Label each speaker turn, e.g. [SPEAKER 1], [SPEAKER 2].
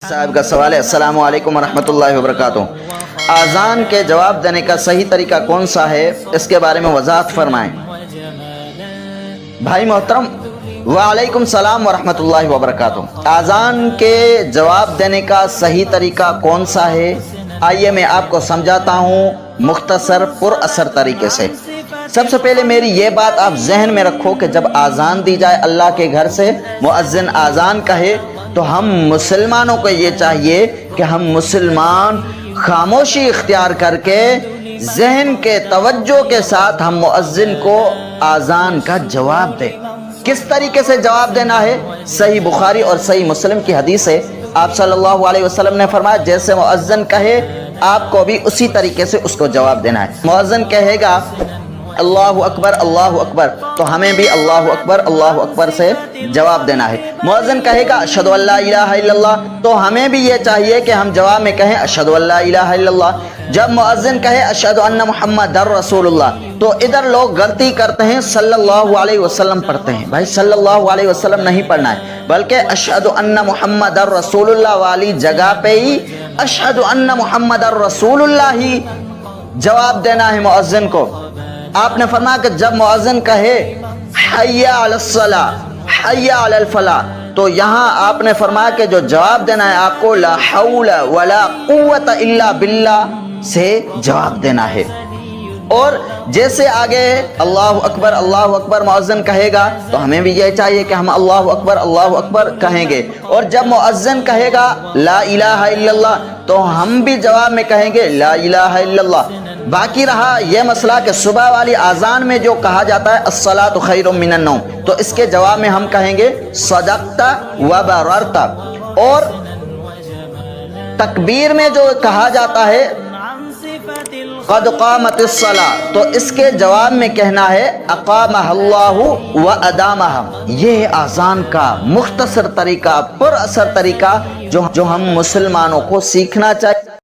[SPEAKER 1] صاحب کا سوال ہے۔ السلام علیکم ورحمۃ اللہ وبرکاتہ۔ اذان کے جواب دینے کا صحیح طریقہ کون سا ہے، اس کے بارے میں وضاحت فرمائیں۔ بھائی محترم، وعلیکم السلام ورحمۃ اللہ وبرکاتہ۔ اذان کے جواب دینے کا صحیح طریقہ کون سا ہے، آئیے میں آپ کو سمجھاتا ہوں مختصر پر اثر طریقے سے۔ سب سے پہلے میری یہ بات آپ ذہن میں رکھو کہ جب اذان دی جائے اللہ کے گھر سے، مؤذن اذان کہے، تو ہم مسلمانوں کو یہ چاہیے کہ ہم مسلمان خاموشی اختیار کر کے ذہن کے توجہ کے ساتھ ہم مؤذن کو اذان کا جواب دیں۔ کس طریقے سے جواب دینا ہے؟ صحیح بخاری اور صحیح مسلم کی حدیث ہے، آپ صلی اللہ علیہ وسلم نے فرمایا جیسے مؤذن کہے آپ کو بھی اسی طریقے سے اس کو جواب دینا ہے۔ مؤذن کہے گا اللہ اکبر تو ہمیں بھی اللہ اکبر سے جواب دینا ہے۔ مؤذن کہے گا اشہد ان لا الہ الا اللہ تو ہمیں بھی یہ چاہیے کہ ہم جواب میں کہیں اشہد ان لا الہ الا اللہ۔ جب مؤذن کہے اشہد ان محمد رسول اللہ تو ادھر لوگ غلطی کرتے ہیں، صلی اللہ علیہ وسلم پڑھتے ہیں۔ بھائی صلی اللہ علیہ وسلم نہیں پڑھنا ہے، بلکہ اشہد ان محمد رسول اللہ والی جگہ پہ ہی اشہد ان محمد رسول اللہ ہی جواب دینا ہے مؤذن کو۔ آپ نے فرمایا کہ جب مؤذن کہے حی علی الصلاۃ حی علی الفلاح تو یہاں آپ نے فرمایا کہ جو جواب دینا ہے آپ کو لا حول ولا قوت الا باللہ سے جواب دینا ہے۔ اور جیسے آگے اللہ اکبر مؤذن کہے گا تو ہمیں بھی یہ چاہیے کہ ہم اللہ اکبر کہیں گے۔ اور جب مؤذن کہے گا لا الہ الا اللہ تو ہم بھی جواب میں کہیں گے لا الہ الا اللہ۔ باقی رہا یہ مسئلہ کہ صبح والی اذان میں جو کہا جاتا ہے الصلاۃ خیر من النوم تو اس کے جواب میں ہم کہیں گے صدقت وبررت۔ اور تکبیر میں جو کہا جاتا ہے قد قامت الصلاۃ تو اس کے جواب میں کہنا ہے اقامہ اللہ وادامہ۔ یہ اذان کا مختصر طریقہ، پر اثر طریقہ جو ہم مسلمانوں کو سیکھنا چاہیے۔